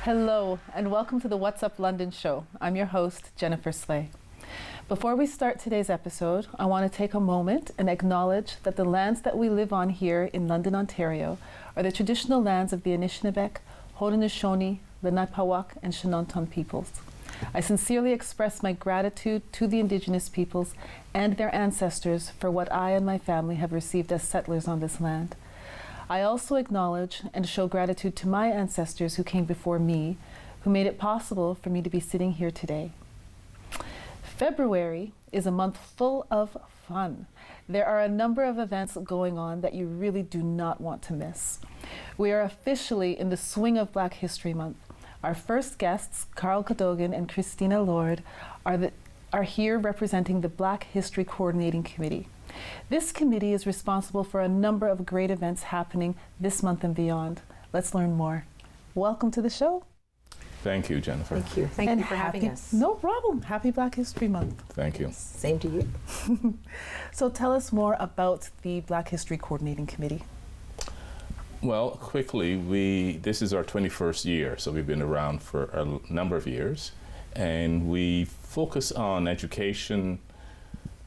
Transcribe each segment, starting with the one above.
Hello, and welcome to the What's Up London show. I'm your host, Jennifer Slay. Before we start today's episode, I want to take a moment and acknowledge that the lands that we live on here in London, Ontario, are the traditional lands of the Anishinaabe, Haudenosaunee, Lenape-Hawk, and Shinanton peoples. I sincerely express my gratitude to the Indigenous peoples and their ancestors for what I and my family have received as settlers on this land. I also acknowledge and show gratitude to my ancestors who came before me, who made it possible for me to be sitting here today. February is a month full of fun. There are a number of events going on that you really do not want to miss. We are officially in the swing of Black History Month. Our first guests, Carl Cadogan and Christina Lord, are here representing the Black History Coordinating Committee. This committee is responsible for a number of great events happening this month and beyond. Let's learn more. Welcome to the show. Thank you, Jennifer. Thank you. Thank you for having us. No problem. Happy Black History Month. Thank you. Same to you. So tell us more about the Black History Coordinating Committee. Well, quickly, this is our 21st year, so we've been around for a number of years, and we focus on education,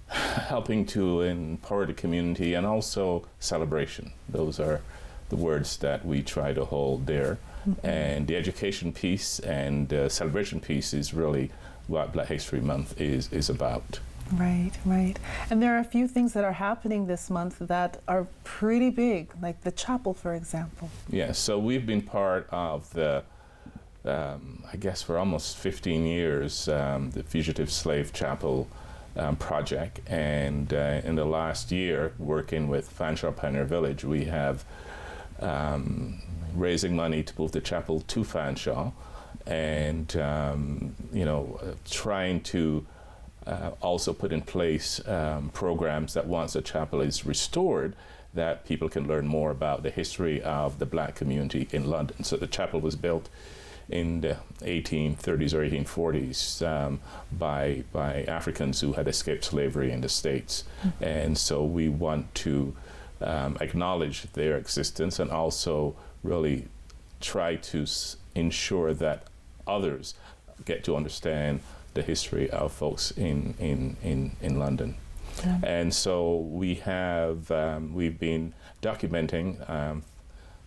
helping to empower the community, and also celebration. Those are the words that we try to hold there. Mm-hmm. And the education piece and celebration piece is really what Black History Month is about. Right. And there are a few things that are happening this month that are pretty big, like the chapel, for example. Yeah, so we've been part of the, I guess for almost 15 years, the Fugitive Slave Chapel project, and in the last year, working with Fanshawe Pioneer Village, we have raising money to move the chapel to Fanshawe, and trying to also put in place programs that once the chapel is restored, that people can learn more about the history of the Black community in London. So the chapel was built in the 1830s or 1840s by Africans who had escaped slavery in the States. Mm-hmm. And so we want to acknowledge their existence and also really try to ensure that others get to understand the history of folks in London. Yeah. And so we've been documenting.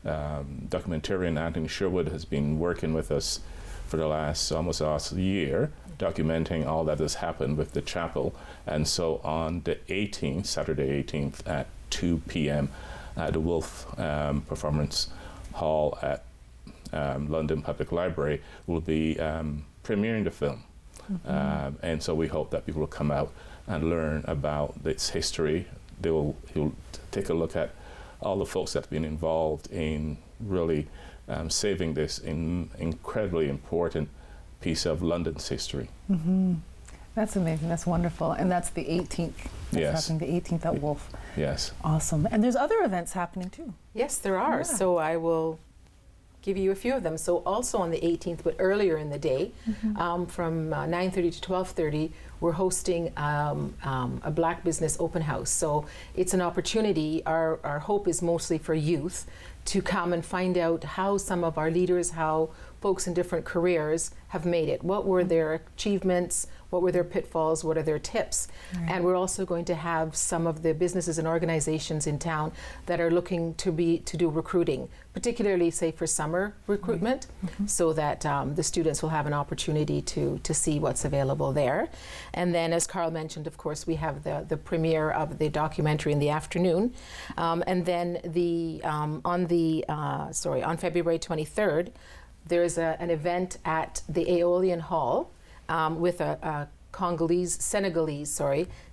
Documentarian Anthony Sherwood has been working with us for the almost last year, documenting all that has happened with the chapel. And so on the 18th, Saturday 18th at 2 p.m. at the Wolf Performance Hall at London Public Library, we'll be premiering the film. Mm-hmm. And so we hope that people will come out and learn about its history. He'll take a look at all the folks that have been involved in really saving this incredibly important piece of London's history. Mm-hmm. That's amazing. That's wonderful. And that's the 18th. That's happening the 18th at Wolf. Yes. Awesome. And there's other events happening too. Yes, there are. Yeah. So I will give you a few of them. So also on the 18th, but earlier in the day, mm-hmm. From 9:30 to 12:30, we're hosting a Black Business Open House. So it's an opportunity. Our hope is mostly for youth to come and find out how some of our leaders, how folks in different careers have made it. What were their achievements? What were their pitfalls? What are their tips? Right. And we're also going to have some of the businesses and organizations in town that are looking to do recruiting, particularly say for summer recruitment, mm-hmm. so that the students will have an opportunity to see what's available there. And then, as Carl mentioned, of course, we have the premiere of the documentary in the afternoon. And then on February 23rd, there's an event at the Aeolian Hall with a Senegalese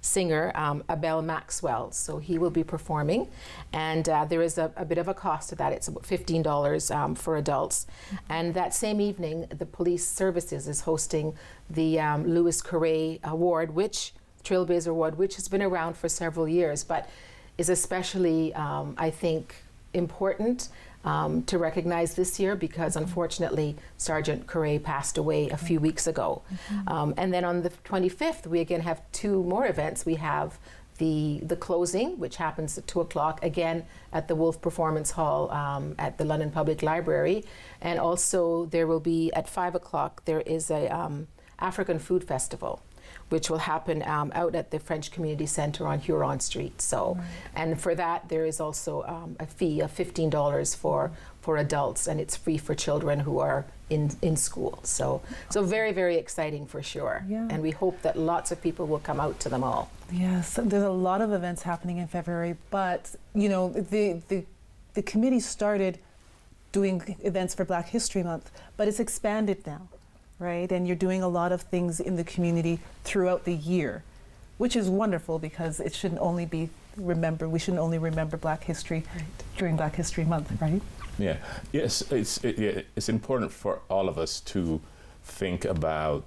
singer, Abel Maxwell. So he will be performing, and there is a bit of a cost to that. It's about $15 for adults. And that same evening, the Police Services is hosting the Louis Carré Award, Trailblazer Award, which has been around for several years, but is especially, I think, important to recognize this year because unfortunately Sergeant Carré passed away a few weeks ago. Mm-hmm. And then on the 25th, we again have two more events. We have the closing, which happens at 2 o'clock, again at the Wolf Performance Hall at the London Public Library. And also there will be, at 5 o'clock, there is a African Food Festival, which will happen out at the French Community Centre on Huron Street. So, and for that there is also a fee of $15 for adults, and it's free for children who are in school. So very, very exciting for sure. Yeah. And we hope that lots of people will come out to them all. Yes, there's a lot of events happening in February, but you know, the committee started doing events for Black History Month, but it's expanded now, right? And you're doing a lot of things in the community throughout the year, which is wonderful because it shouldn't only be we shouldn't only remember Black history during Black History Month, right? Yeah. Yes, it's important for all of us to think about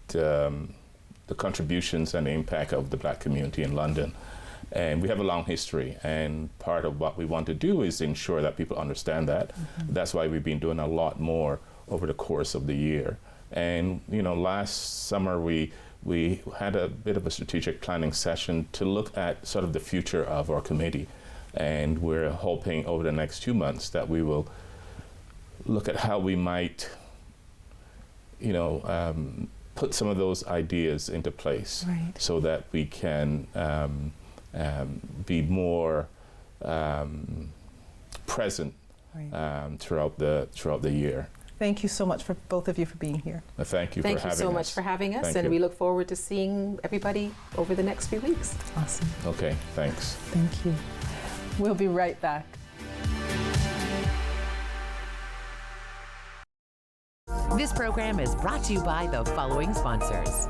the contributions and the impact of the Black community in London. And we have a long history, and part of what we want to do is ensure that people understand that. That's why we've been doing a lot more over the course of the year. And you know, last summer we had a bit of a strategic planning session to look at sort of the future of our committee. And we're hoping over the next 2 months that we will look at how we might, you know, put some of those ideas into place, so that we can be more present throughout the year. Thank you so much for both of you for being here. Thank you for having us. Thank you so much for having us, Thank and you. we look forward to seeing everybody over the next few weeks. Awesome. Okay, thanks. Thank you. We'll be right back. This program is brought to you by the following sponsors.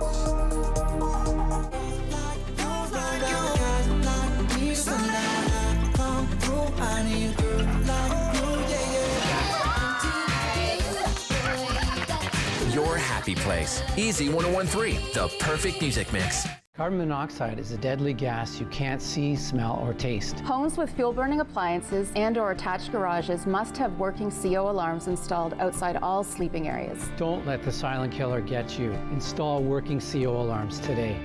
Your happy place. Easy 1013, the perfect music mix. Carbon monoxide is a deadly gas you can't see, smell, or taste. Homes with fuel-burning appliances and/or attached garages must have working CO alarms installed outside all sleeping areas. Don't let the silent killer get you. Install working CO alarms today.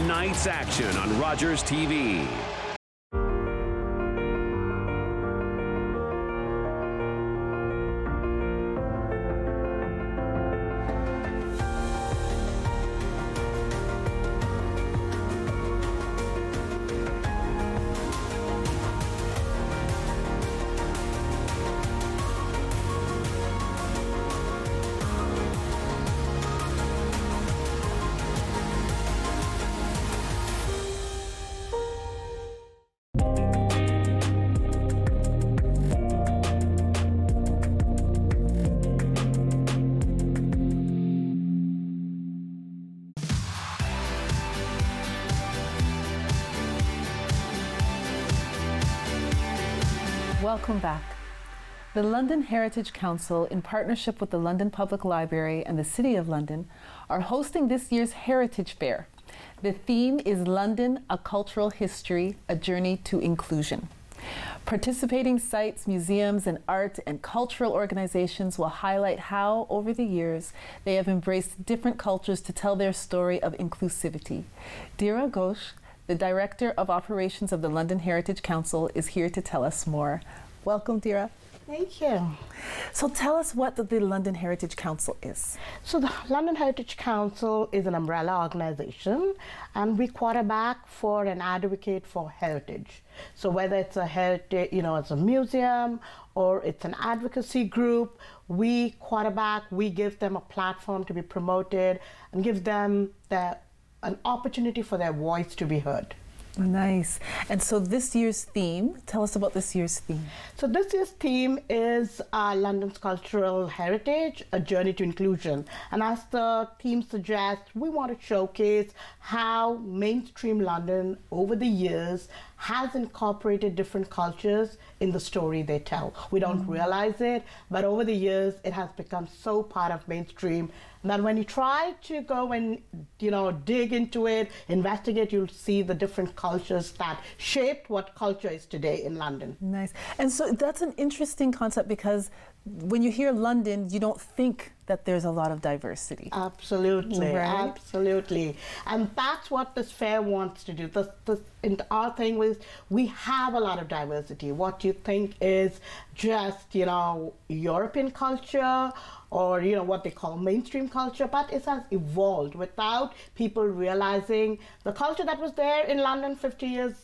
Night's action on Rogers TV. Welcome back. The London Heritage Council, in partnership with the London Public Library and the City of London, are hosting this year's Heritage Fair. The theme is London, a Cultural History, a Journey to Inclusion. Participating sites, museums, and art and cultural organizations will highlight how, over the years, they have embraced different cultures to tell their story of inclusivity. Dira Ghosh, the Director of Operations of the London Heritage Council, is here to tell us more. Welcome, Dira. Thank you. So tell us what the London Heritage Council is. So the London Heritage Council is an umbrella organization, and we quarterback for and advocate for heritage. So whether it's a heritage, it's a museum or it's an advocacy group, we quarterback, we give them a platform to be promoted and give them an opportunity for their voice to be heard. Nice. And so this year's theme, tell us about this year's theme. So this year's theme is London's Cultural Heritage, a Journey to Inclusion. And as the theme suggests, we want to showcase how mainstream London over the years has incorporated different cultures in the story they tell. We don't realize it, but over the years, it has become so part of mainstream And then when you try to go and, dig into it, investigate, you'll see the different cultures that shaped what culture is today in London. Nice. And so that's an interesting concept, because when you hear London, you don't think that there's a lot of diversity. Absolutely, Right? absolutely. And that's what this fair wants to do. Our thing is, we have a lot of diversity. What you think is just, European culture, or what they call mainstream culture, but it has evolved without people realizing the culture that was there in London 50 years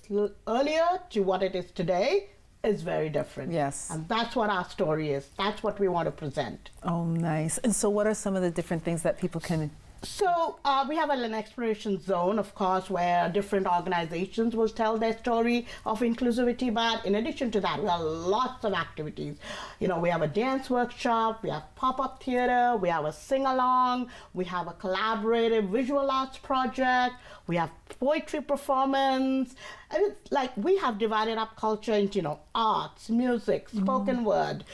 earlier to what it is today is very different. Yes. And that's what our story is. That's what we want to present. Oh, nice. And so what are some of the different things that people can... So we have an exploration zone, of course, where different organizations will tell their story of inclusivity. But in addition to that, we have lots of activities. We have a dance workshop, we have pop-up theater, we have a sing-along, we have a collaborative visual arts project, we have poetry performance. And it's like we have divided up culture into, arts, music, spoken word,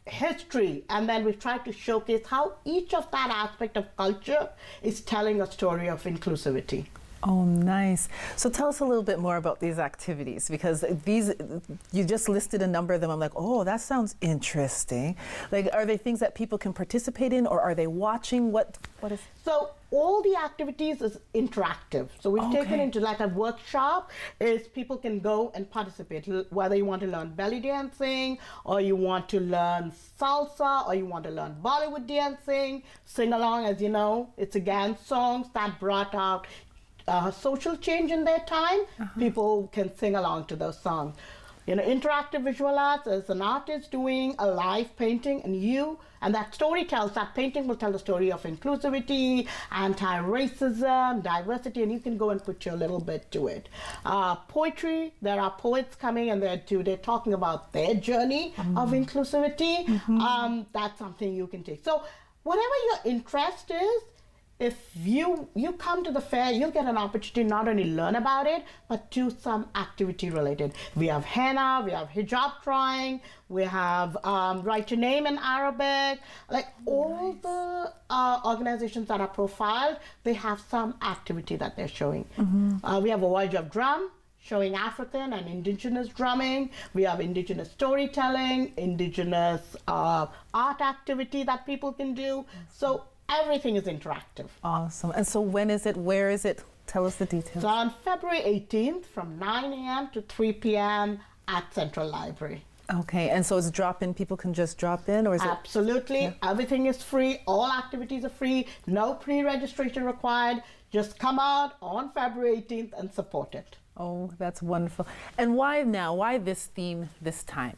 history, and then we've tried to showcase how each of that aspect of culture is telling a story of inclusivity. Oh, nice. So tell us a little bit more about these activities, because you just listed a number of them. I'm like, oh, that sounds interesting. Like, are they things that people can participate in, or are they watching? What is? So all the activities is interactive. So we've taken into like a workshop is people can go and participate, whether you want to learn belly dancing, or you want to learn salsa, or you want to learn Bollywood dancing, sing along. As you know, it's again songs that brought out social change in their time. People can sing along to those songs. Interactive visual arts is an artist doing a live painting, and that story that painting will tell the story of inclusivity, anti-racism, diversity, and you can go and put your little bit to it. Poetry, there are poets coming and they're talking about their journey of inclusivity. That's something you can take. So whatever your interest is, if you come to the fair, you'll get an opportunity not only learn about it, but do some activity related. We have henna, we have hijab drawing, we have write your name in Arabic. Like all the organizations that are profiled, they have some activity that they're showing. We have a voyage of drum, showing African and indigenous drumming. We have indigenous storytelling, indigenous art activity that people can do. So everything is interactive. Awesome. And so when is it? Where is it? Tell us the details. So on February 18th from 9 a.m. to 3 p.m. at Central Library. Okay, and so it's drop-in, people can just drop in, or is Absolutely. it? Everything is free. All activities are free. No pre-registration required. Just come out on February 18th and support it. Oh, that's wonderful. And why now? Why this theme this time?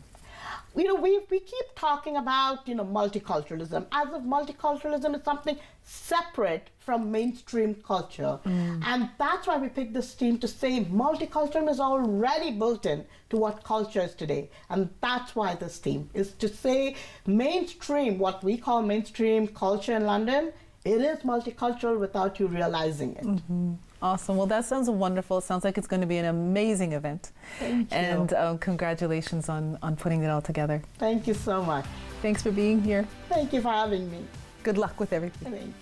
We keep talking about, multiculturalism, as if multiculturalism is something separate from mainstream culture. And that's why we picked this theme to say multiculturalism is already built in to what culture is today. And that's why this theme is to say mainstream, what we call mainstream culture in London, it is multicultural without you realizing it. Awesome. Well, that sounds wonderful. It sounds like it's going to be an amazing event. Thank you. And congratulations on putting it all together. Thank you so much. Thanks for being here. Thank you for having me. Good luck with everything. Thank you.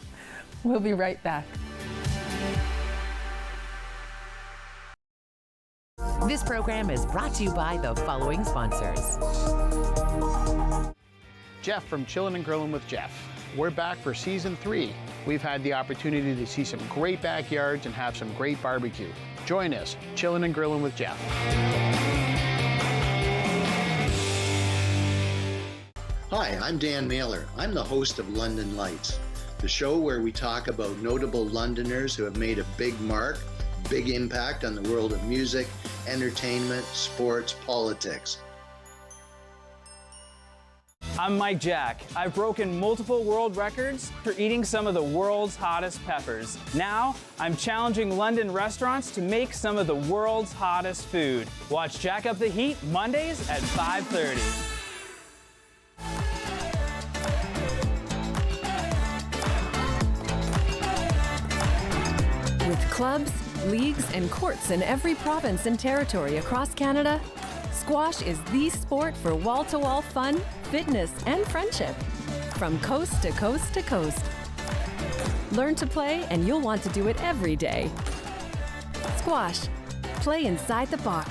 We'll be right back. This program is brought to you by the following sponsors. Jeff from Chillin' and Grillin' with Jeff. We're back for season 3. We've had the opportunity to see some great backyards and have some great barbecue. Join us, Chillin' and Grillin' with Jeff. Hi, I'm Dan Mailer. I'm the host of London Lights, the show where we talk about notable Londoners who have made a big mark, big impact on the world of music, entertainment, sports, politics. I'm Mike Jack. I've broken multiple world records for eating some of the world's hottest peppers. Now, I'm challenging London restaurants to make some of the world's hottest food. Watch Jack Up the Heat Mondays at 5:30. With clubs, leagues, and courts in every province and territory across Canada, squash is the sport for wall-to-wall fun, fitness, and friendship. From coast to coast to coast. Learn to play and you'll want to do it every day. Squash. Play inside the box.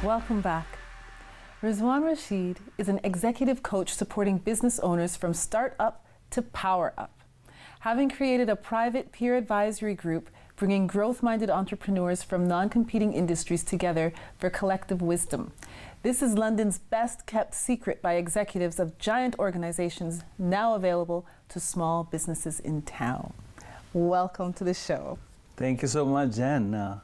Welcome back. Rizwan Rashid is an executive coach supporting business owners from start up to power up. Having created a private peer advisory group bringing growth-minded entrepreneurs from non-competing industries together for collective wisdom. This is London's best kept secret by executives of giant organizations, now available to small businesses in town. Welcome to the show. Thank you so much, Jen.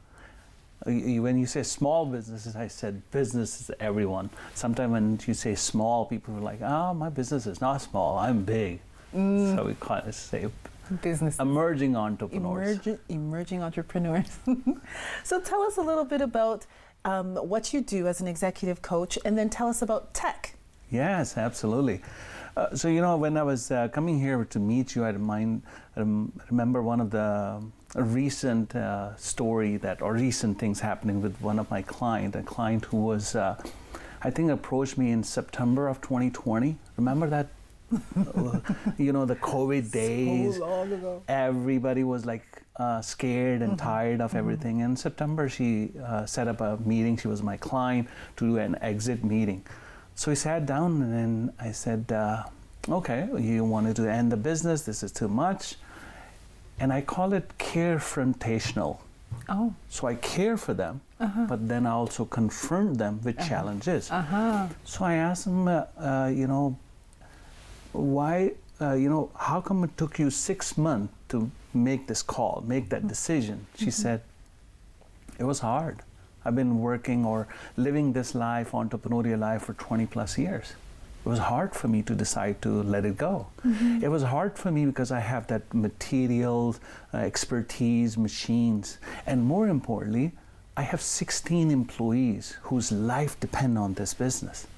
When you say small businesses, I said business is everyone. Sometimes when you say small, people are like, oh, my business is not small, I'm big. So we kind of say business. Emerging entrepreneurs. Emerging entrepreneurs. So tell us a little bit about what you do as an executive coach, and then tell us about tech. Yes, absolutely. So, when I was coming here to meet you, I remember one of the recent recent things happening with one of my clients, a client who was, I think, approached me in September of 2020. Remember that? The COVID days. So long ago. Everybody was like scared and tired of everything. In September, she set up a meeting. She was my client to do an exit meeting. So we sat down and then I said, okay, you wanted to end the business. This is too much. And I call it care-frontational. Oh. So I care for them, but then I also confront them with challenges. So I asked them, why, how come it took you 6 months to make this call, make that decision? She said, it was hard. I've been working or living this life, entrepreneurial life, for 20 plus years. It was hard for me to decide to let it go. It was hard for me because I have that materials, expertise, machines, and more importantly, I have 16 employees whose life depend on this business.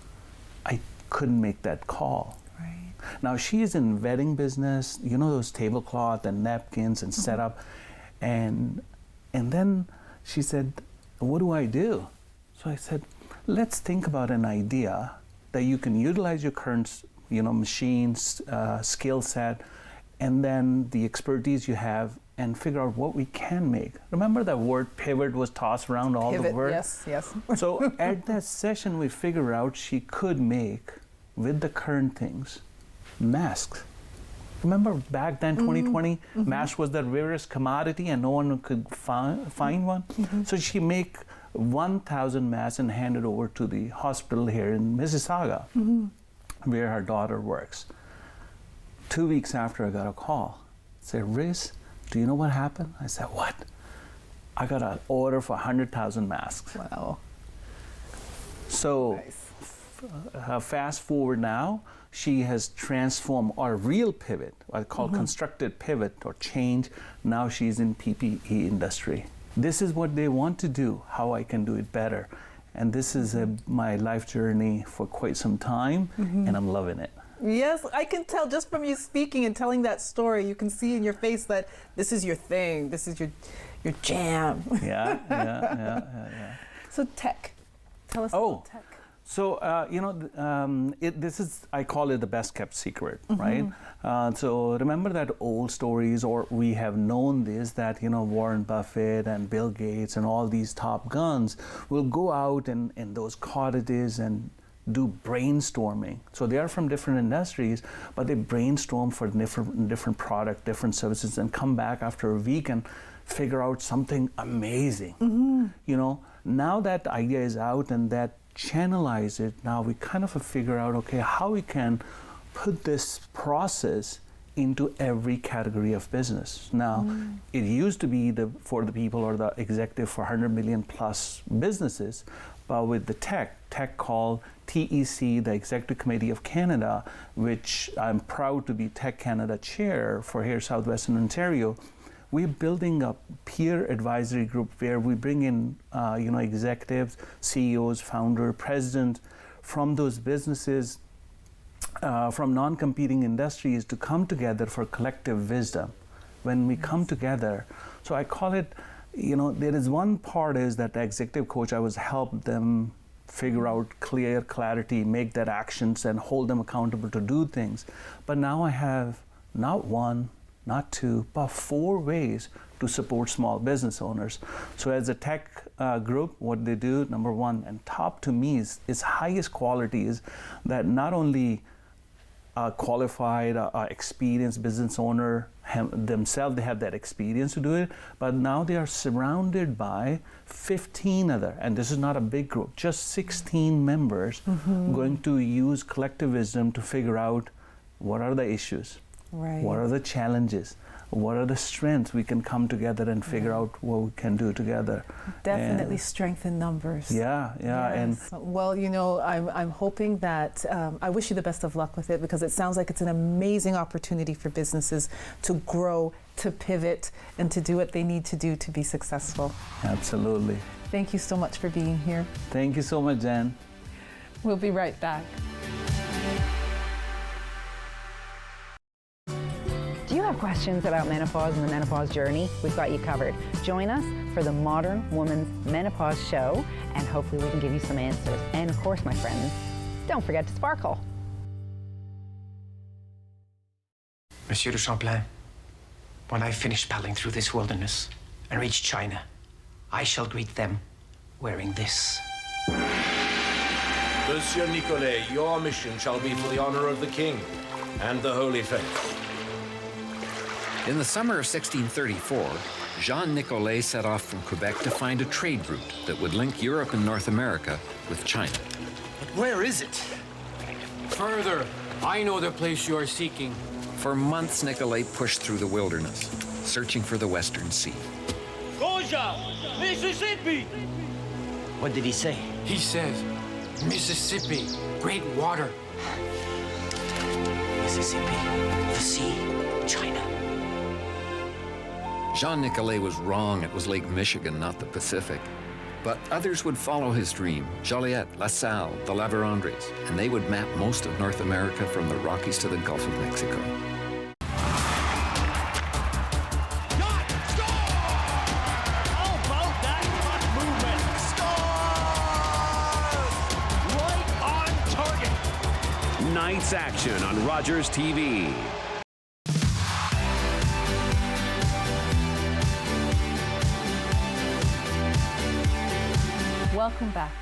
I couldn't make that call. Right. Now she is in wedding business, those tablecloth and napkins and setup, and then she said, what do I do? So I said, let's think about an idea that you can utilize your current, machines, skill set, and then the expertise you have, and figure out what we can make. Remember that word pivot was tossed around all the work? Yes. So at that session, we figured out she could make, with the current things, masks. Remember back then, 2020, mask was the rarest commodity and no one could find one. So she make 1,000 masks and hand it over to the hospital here in Mississauga, where her daughter works. 2 weeks after, I got a call. Said, Riz, do you know what happened? I said, what? I got an order for 100,000 masks. Wow. So nice. Fast forward now, she has transformed our real pivot, what I call constructed pivot or change. Now she's in PPE industry. This is what they want to do, how I can do it better. And this is my life journey for quite some time, and I'm loving it. Yes, I can tell just from you speaking and telling that story. You can see in your face that this is your thing, this is your jam. Yeah. So tech, tell us about tech. So, this is, I call it the best kept secret, right? So remember that old stories, or we have known this, that, Warren Buffett and Bill Gates and all these top guns will go out in those cottages and do brainstorming. So they are from different industries, but they brainstorm for different product, different services, and come back after a week and figure out something amazing. Now that idea is out and that channelize it, now we kind of figure out, okay, how we can put this process into every category of business. Now, it used to be for the people or the executive for 100 million plus businesses, but with the tech called TEC, the Executive Committee of Canada, which I'm proud to be Tech Canada Chair for here, Southwestern Ontario, we're building a peer advisory group where we bring in, executives, CEOs, founder, president from those businesses, from non-competing industries to come together for collective wisdom. When we come together, so I call it, there is one part is that the executive coach, I was help them figure out clarity, make their actions and hold them accountable to do things. But now I have not one, not two, but 4 ways to support small business owners. So as a tech group, what they do, number one, and top to me is highest quality is that not only qualified, experienced business owner themselves, they have that experience to do it, but now they are surrounded by 15 other, and this is not a big group, just 16 members going to use collective wisdom to figure out what are the issues, what are the challenges, what are the strengths we can come together and figure out what we can do together. Definitely strength in numbers. Yeah. Yes. And well, I'm hoping that, I wish you the best of luck with it, because it sounds like it's an amazing opportunity for businesses to grow, to pivot, and to do what they need to do to be successful. Absolutely. Thank you so much for being here. Thank you so much, Jen. We'll be right back. Do you have questions about menopause and the menopause journey? We've got you covered. Join us for the Modern Woman's Menopause Show, and hopefully we can give you some answers. And of course, my friends, don't forget to sparkle. Monsieur de Champlain, when I finish paddling through this wilderness and reach China, I shall greet them wearing this. Monsieur Nicolet, your mission shall be for the honor of the king and the Holy Faith. In the summer of 1634, Jean Nicolet set off from Quebec to find a trade route that would link Europe and North America with China. But where is it? Further. I know the place you are seeking. For months, Nicolet pushed through the wilderness, searching for the Western Sea. Goja! Mississippi! What did he say? He says, Mississippi, great water. Mississippi, the sea, China. Jean Nicolet was wrong. It was Lake Michigan, not the Pacific. But others would follow his dream, Joliet, La Salle, the La Vérendrys, and they would map most of North America from the Rockies to the Gulf of Mexico. Night's action on Rogers TV. Welcome back.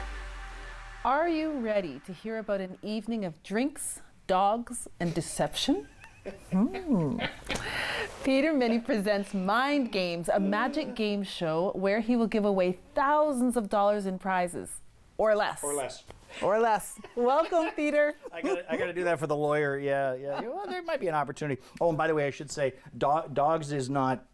Are you ready to hear about an evening of drinks, dogs, and deception? Peter Mennie presents Mind Games, a magic game show where he will give away thousands of dollars in prizes. Or less. Or less. Or less. Welcome, Peter. I got to do that for the lawyer. Yeah. Well, there might be an opportunity. Oh, and by the way, I should say, dogs is not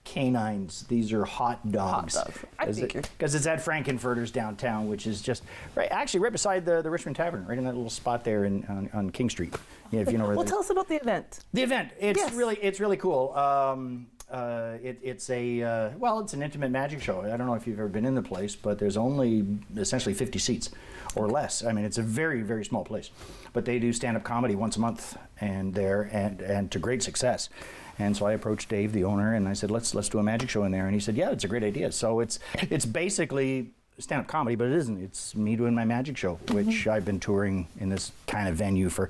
canines. These are hot dogs. I figured. Because it's at Frankenfurter's downtown, which is just right beside the Richmond Tavern, right in that little spot there on King Street. Yeah, if you know where. Well, tell us about the event. The event. It's really cool. It's an intimate magic show. I don't know if you've ever been in the place, but there's only essentially 50 seats or less. I mean, it's a very, very small place. But they do stand-up comedy once a month, and to great success. And so I approached Dave, the owner, and I said, let's do a magic show in there. And he said, yeah, it's a great idea. So it's basically stand-up comedy, but it isn't. It's me doing my magic show, which I've been touring in this kind of venue for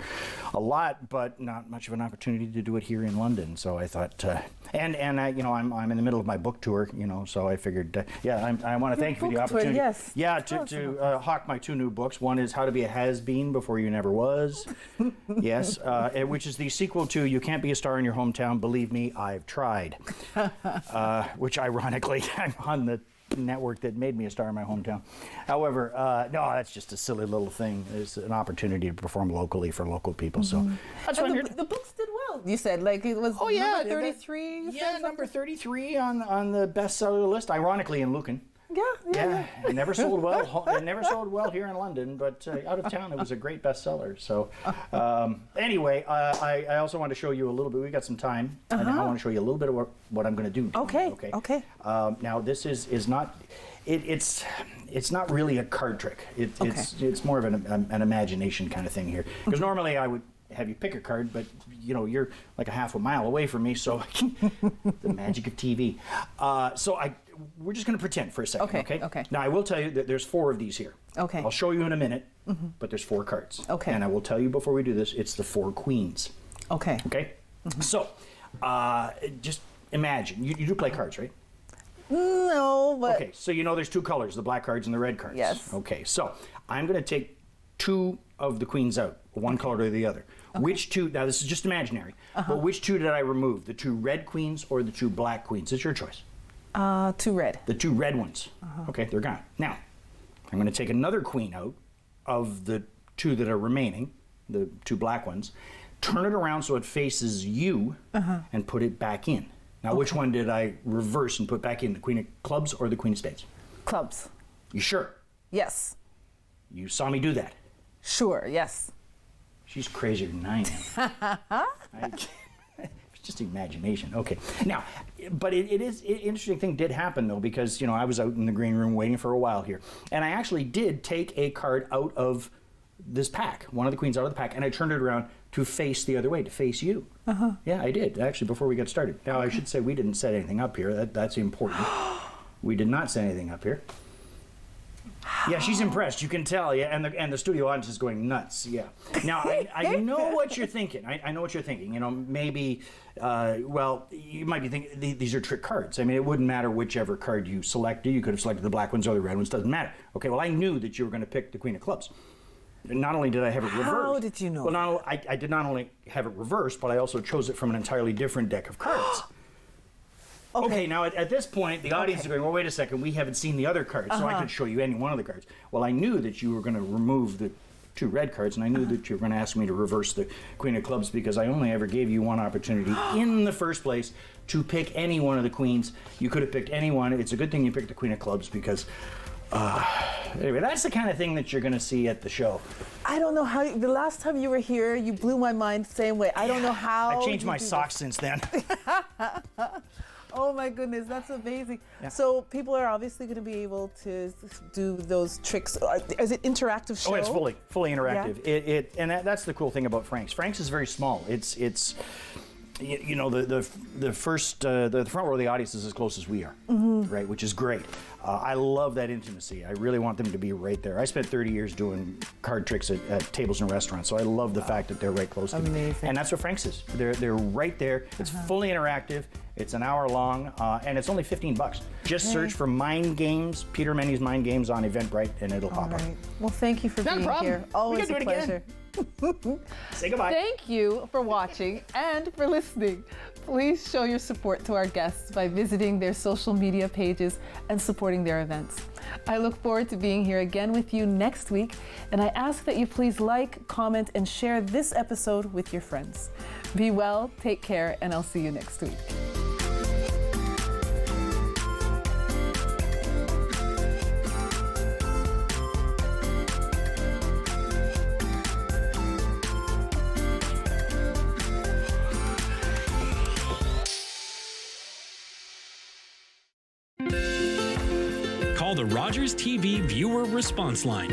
a lot, but not much of an opportunity to do it here in London. So I thought, I'm in the middle of my book tour, so I figured, I want to thank you for the opportunity. Tour, yes. Yeah, to hawk my 2 new books. One is How to Be a Has-Been Before You Never Was. Yes, which is the sequel to You Can't Be a Star in Your Hometown. Believe me, I've tried. Which ironically, I'm on the network that made me a star in my hometown. However, no, that's just a silly little thing. It's an opportunity to perform locally for local people. So that's what the books did well. You said it was number 33. Number 33 on the bestseller list. Ironically, in Lucan. Yeah, it never sold well. It never sold well here in London, but out of town it was a great bestseller. So anyway, I also want to show you a little bit. We got some time, and I want to show you a little bit of what I'm going to do. Okay. Now this is not. It's not really a card trick. It's more of an imagination kind of thing here. Because normally I would have you pick a card, but you're like a half a mile away from me, so the magic of TV. We're just going to pretend for a second, okay? Now I will tell you that there's 4 of these here. Okay. I'll show you in a minute, but there's 4 cards. Okay. And I will tell you before we do this, it's the 4 queens. Okay. Okay. So just imagine you do play cards, right? No, but okay. So there's 2 colors, the black cards and the red cards. Yes. Okay. So I'm going to take 2 of the queens out, one color or the other. Okay. Which 2? Now this is just imaginary. But which 2 did I remove? The 2 red queens or the 2 black queens? It's your choice. 2 red. The 2 red ones. Okay, they're gone. Now, I'm going to take another queen out of the 2 that are remaining, the 2 black ones, turn it around so it faces you, and put it back in. Now, which one did I reverse and put back in, the queen of clubs or the queen of spades? Clubs. You sure? Yes. You saw me do that? Sure, yes. She's crazier than I am. It's just imagination. Okay. Now, but an interesting thing did happen, though, because, I was out in the green room waiting for a while here. And I actually did take a card out of this pack, one of the queens out of the pack, and I turned it around to face the other way, to face you. Yeah, I did, actually, before we got started. Now, I should say we didn't set anything up here. That's important. We did not set anything up here. Yeah, she's impressed. You can tell. Yeah, and the studio audience is going nuts. Yeah. Now I know what you're thinking. I know what you're thinking. Maybe. Well, you might be thinking these are trick cards. I mean, it wouldn't matter whichever card you selected. You could have selected the black ones or the red ones. Doesn't matter. Okay. Well, I knew that you were going to pick the queen of clubs. Not only did I have it reversed. How did you know? Well, I did not only have it reversed, but I also chose it from an entirely different deck of cards. Okay, now at this point, the audience is going, well, wait a second, we haven't seen the other cards, so I could show you any one of the cards. Well, I knew that you were going to remove the 2 red cards, and I knew that you were going to ask me to reverse the queen of clubs because I only ever gave you one opportunity in the first place to pick any one of the queens. You could have picked any one. It's a good thing you picked the queen of clubs because, anyway, that's the kind of thing that you're going to see at the show. I don't know how, the last time you were here, you blew my mind the same way. I don't know how. I changed my socks since then. Oh my goodness, that's amazing. Yeah. So people are obviously going to be able to do those tricks. Is it interactive show? Oh, it's fully interactive. Yeah. And that's the cool thing about Frank's. Frank's is very small. It's the front row of the audience is as close as we are, right? Which is great. I love that intimacy. I really want them to be right there. I spent 30 years doing card tricks at tables and restaurants, so I love the fact that they're right close to me. And that's what Frank's is. They're right there. It's fully interactive. It's an hour long, and it's only $15. Just search for Mind Games, Peter Mennie's Mind Games on Eventbrite, and it'll pop up. Well, thank you for being here. Always a pleasure. Say goodbye. Thank you for watching and for listening. Please show your support to our guests by visiting their social media pages and supporting their events. I look forward to being here again with you next week, and I ask that you please like, comment, and share this episode with your friends. Be well, take care, and I'll see you next week. Call the Rogers TV viewer response line,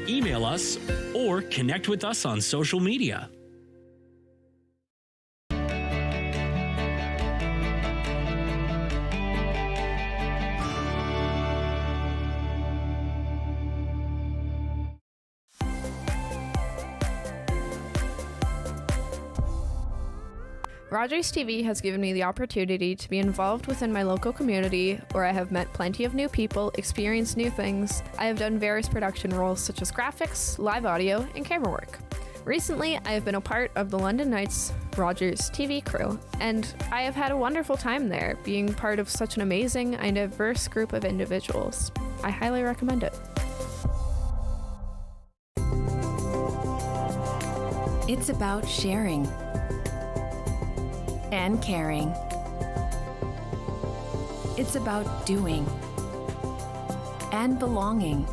email us, or connect with us on social media. Rogers TV has given me the opportunity to be involved within my local community, where I have met plenty of new people, experienced new things. I have done various production roles such as graphics, live audio, and camera work. Recently, I have been a part of the London Knights Rogers TV crew, and I have had a wonderful time there, being part of such an amazing and diverse group of individuals. I highly recommend it. It's about sharing and caring. It's about doing and belonging.